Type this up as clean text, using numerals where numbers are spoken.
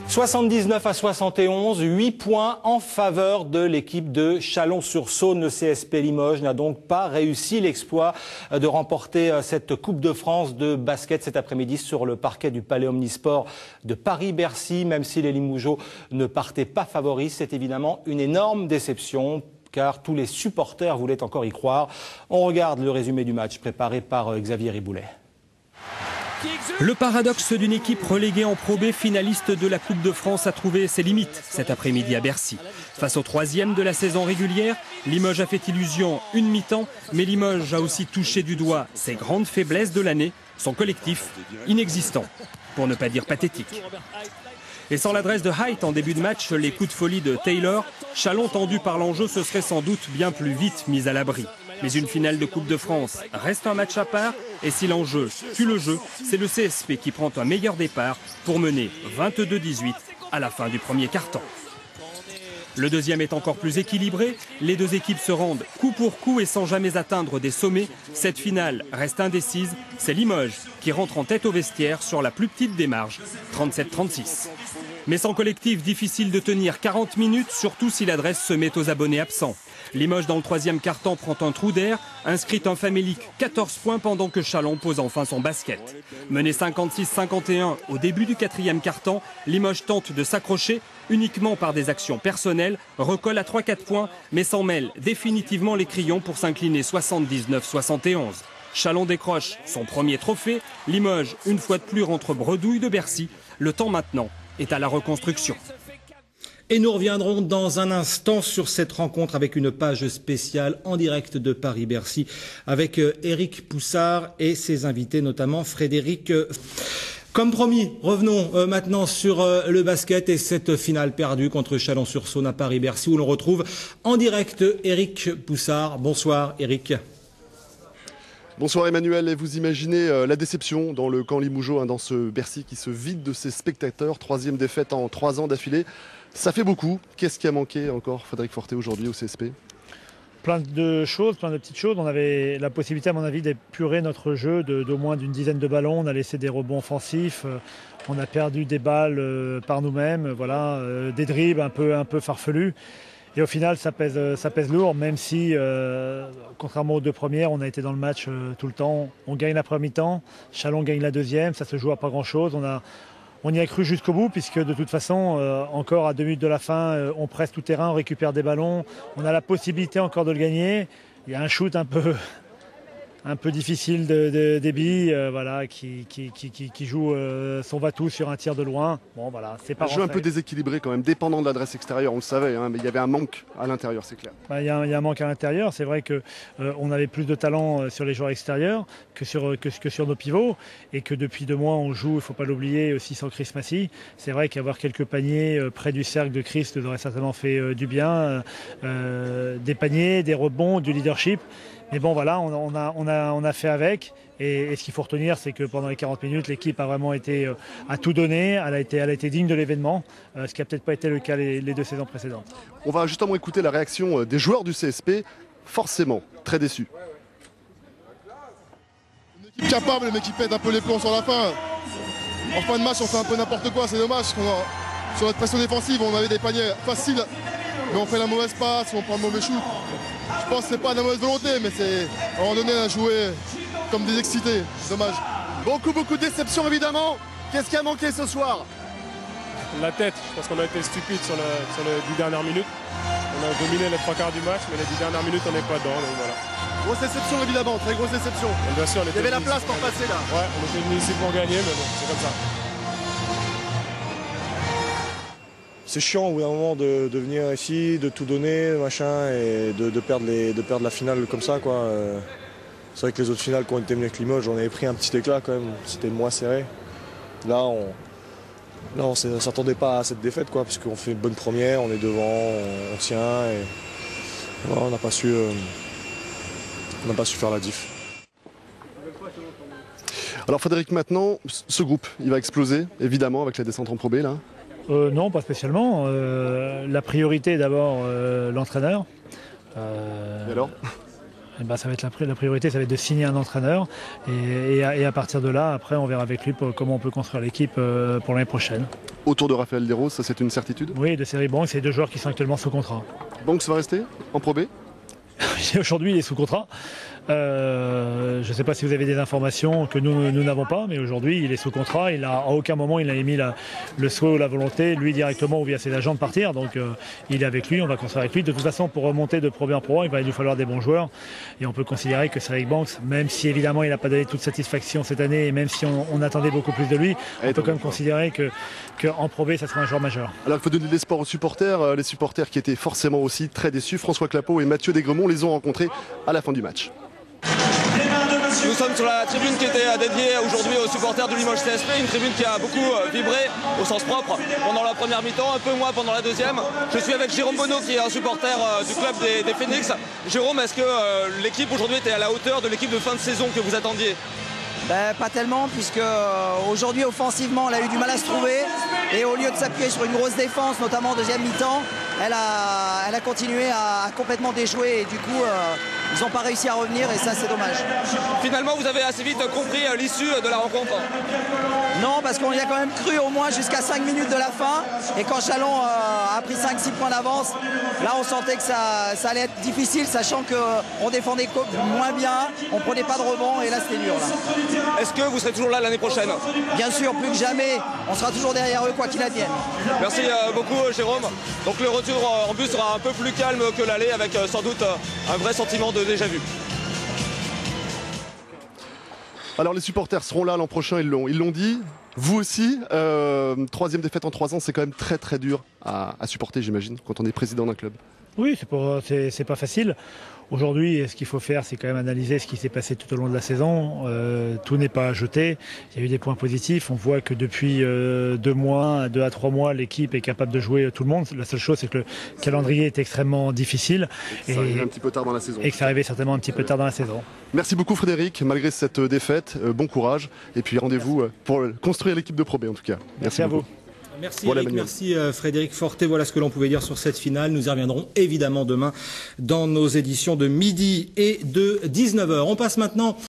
79 à 71, 8 points en faveur de l'équipe de Chalon-sur-Saône. Le CSP Limoges n'a donc pas réussi l'exploit de remporter cette Coupe de France de basket cet après-midi sur le parquet du Palais Omnisport de Paris-Bercy. Même si les Limougeaux ne partaient pas favoris, c'est évidemment une énorme déception, car tous les supporters voulaient encore y croire. On regarde le résumé du match préparé par Xavier Riboulet. Le paradoxe d'une équipe reléguée en Pro B, finaliste de la Coupe de France, a trouvé ses limites cet après-midi à Bercy. Face au troisième de la saison régulière, Limoges a fait illusion une mi-temps, mais Limoges a aussi touché du doigt ses grandes faiblesses de l'année, son collectif inexistant, pour ne pas dire pathétique. Et sans l'adresse de Height en début de match, les coups de folie de Taylor, Chalon tendu par l'enjeu se serait sans doute bien plus vite mis à l'abri. Mais une finale de Coupe de France reste un match à part, et si l'enjeu tue le jeu, c'est le CSP qui prend un meilleur départ pour mener 22-18 à la fin du premier quart-temps. Le deuxième est encore plus équilibré, les deux équipes se rendent coup pour coup et sans jamais atteindre des sommets. Cette finale reste indécise, c'est Limoges qui rentre en tête au vestiaire sur la plus petite des marges, 37-36. Mais sans collectif, difficile de tenir 40 minutes, surtout si l'adresse se met aux abonnés absents. Limoges dans le troisième quart-temps prend un trou d'air, inscrit un famélique 14 points pendant que Chalon pose enfin son basket. Mené 56-51 au début du quatrième quart-temps, Limoges tente de s'accrocher uniquement par des actions personnelles, recolle à 3-4 points, mais s'en mêle définitivement les crayons pour s'incliner 79-71. Chalon décroche son premier trophée, Limoges une fois de plus rentre bredouille de Bercy. Le temps maintenant est à la reconstruction. Et nous reviendrons dans un instant sur cette rencontre avec une page spéciale en direct de Paris-Bercy avec Éric Poussard et ses invités, notamment Frédéric. Comme promis, revenons maintenant sur le basket et cette finale perdue contre Chalon-sur-Saône à Paris-Bercy où l'on retrouve en direct Éric Poussard. Bonsoir Éric. Bonsoir Emmanuel, et vous imaginez la déception dans le camp limougeau, dans ce Bercy qui se vide de ses spectateurs. Troisième défaite en 3 ans d'affilée. Ça fait beaucoup. Qu'est-ce qui a manqué encore, Frédéric Fortet, aujourd'hui au CSP? Plein de choses, plein de petites choses. On avait la possibilité, à mon avis, d'épurer notre jeu d'au moins d'une dizaine de ballons. On a laissé des rebonds offensifs. On a perdu des balles par nous-mêmes. Voilà, des dribbles un peu farfelus. Et au final, ça pèse lourd, même si, contrairement aux deux premières, on a été dans le match tout le temps. On gagne la première mi-temps, Chalon gagne la deuxième, ça se joue à pas grand-chose. On y a cru jusqu'au bout, puisque de toute façon, encore à 2 minutes de la fin, on presse tout terrain, on récupère des ballons. On a la possibilité encore de le gagner. Il y a un shoot un peu difficile de Déby, voilà, qui joue son va-tout sur un tir de loin. Bon, voilà, c'est pas un jeu un peu déséquilibré quand même, dépendant de l'adresse extérieure, on le savait, mais il y avait un manque à l'intérieur, c'est clair. Il y a un manque à l'intérieur, c'est vrai qu'on avait plus de talent sur les joueurs extérieurs que sur nos pivots, et que depuis 2 mois on joue, il ne faut pas l'oublier, aussi sans Chris Massy. C'est vrai qu'avoir quelques paniers près du cercle de Chris nous aurait certainement fait du bien, des paniers, des rebonds, du leadership. Mais bon, voilà, on a fait avec. Et ce qu'il faut retenir, c'est que pendant les 40 minutes, l'équipe a vraiment été à tout donner. Elle a été digne de l'événement, ce qui n'a peut-être pas été le cas les 2 saisons précédentes. On va justement écouter la réaction des joueurs du CSP, forcément très déçus. Une équipe capable, mais qui pète un peu les plombs sur la fin. En fin de match, on fait un peu n'importe quoi, c'est dommage. Sur notre pression défensive, on avait des paniers faciles, mais on fait la mauvaise passe, on prend le mauvais shoot. Je pense que c'est pas de la mauvaise volonté, mais c'est à un moment donné à jouer comme des excités. Dommage. Beaucoup de déceptions évidemment. Qu'est-ce qui a manqué ce soir? La tête, je pense qu'on a été stupide sur les 10 dernières minutes. On a dominé les 3 quarts du match, mais les 10 dernières minutes on n'est pas dedans, donc voilà. Grosse déception évidemment, très grosse déception. Et bien sûr, il y avait la place pour passer là. Ouais, on était venus ici pour gagner, mais bon, c'est comme ça. C'est chiant au bout d'un moment de venir ici, de tout donner, machin, et de perdre la finale comme ça, quoi. C'est vrai que les autres finales qui ont été menées avec Limoges, on avait pris un petit éclat quand même, c'était moins serré. Là, on ne s'attendait pas à cette défaite, quoi, parce qu'on fait une bonne première, on est devant, on tient, et voilà, on n'a pas su faire la diff. Alors Frédéric, maintenant, ce groupe, il va exploser, évidemment, avec la descente en Pro B, là. Non, pas spécialement. La priorité est d'abord l'entraîneur. Et alors Eh ben, ça va être la priorité, ça va être de signer un entraîneur et à partir de là, après, on verra avec lui comment on peut construire l'équipe pour l'année prochaine. Autour de Raphaël Desroses, ça c'est une certitude? Oui, de Cédric Banks, c'est 2 joueurs qui sont actuellement sous contrat. Banks va rester en Pro B? Aujourd'hui, il est sous contrat. Je ne sais pas si vous avez des informations que nous n'avons pas, mais aujourd'hui, il est sous contrat. À aucun moment, il a émis le souhait ou la volonté, lui directement ou via ses agents, de partir. Donc, il est avec lui, on va construire avec lui. De toute façon, pour remonter de Pro B en Pro 1, il va nous falloir des bons joueurs. Et on peut considérer que Cédric Banks, même si évidemment, il n'a pas donné toute satisfaction cette année, et même si on attendait beaucoup plus de lui, on peut quand même considérer qu'en Pro B, ça sera un joueur majeur. Alors, il faut donner de l'espoir aux supporters. Les supporters qui étaient forcément aussi très déçus. François Clapeau et Mathieu Desgremont les ont rencontrés à la fin du match. Nous sommes sur la tribune qui était dédiée aujourd'hui aux supporters du Limoges CSP, une tribune qui a beaucoup vibré au sens propre pendant la première mi-temps, un peu moins pendant la deuxième. Je suis avec Jérôme Bonneau qui est un supporter du club des Phoenix. Jérôme, est-ce que l'équipe aujourd'hui était à la hauteur de l'équipe de fin de saison que vous attendiez? Pas tellement, puisque aujourd'hui offensivement elle a eu du mal à se trouver et au lieu de s'appuyer sur une grosse défense, notamment en deuxième mi-temps, elle a continué à complètement déjouer et du coup ils n'ont pas réussi à revenir et ça c'est dommage. Finalement vous avez assez vite compris l'issue de la rencontre? Non, parce qu'on y a quand même cru au moins jusqu'à 5 minutes de la fin et quand Châlons a pris 5-6 points d'avance, là on sentait que ça allait être difficile, sachant qu'on défendait moins bien, on prenait pas de rebond et là c'était dur là. Est-ce que vous serez toujours là l'année prochaine? Bien sûr, plus que jamais, on sera toujours derrière eux quoi qu'il advienne. Merci beaucoup Jérôme. Donc le retour en bus sera un peu plus calme que l'aller avec sans doute un vrai sentiment de déjà-vu. Alors les supporters seront là l'an prochain, ils l'ont dit. Vous aussi, 3e défaite en 3 ans, c'est quand même très très dur à supporter, j'imagine, quand on est président d'un club. Oui, c'est pas facile. Aujourd'hui, ce qu'il faut faire, c'est quand même analyser ce qui s'est passé tout au long de la saison. Tout n'est pas à jeter. Il y a eu des points positifs. On voit que depuis 2 à 3 mois, l'équipe est capable de jouer tout le monde. La seule chose, c'est que le calendrier est extrêmement difficile. Ça arrive un petit peu tard dans la saison. Et que ça arrivait certainement un petit peu tard dans la saison. Merci beaucoup Frédéric, malgré cette défaite. Bon courage. Et puis rendez-vous pour construire l'équipe de Pro B en tout cas. Merci à vous. Merci Eric, merci Frédéric Fortet. Voilà ce que l'on pouvait dire sur cette finale. Nous y reviendrons évidemment demain dans nos éditions de midi et de 19h. On passe maintenant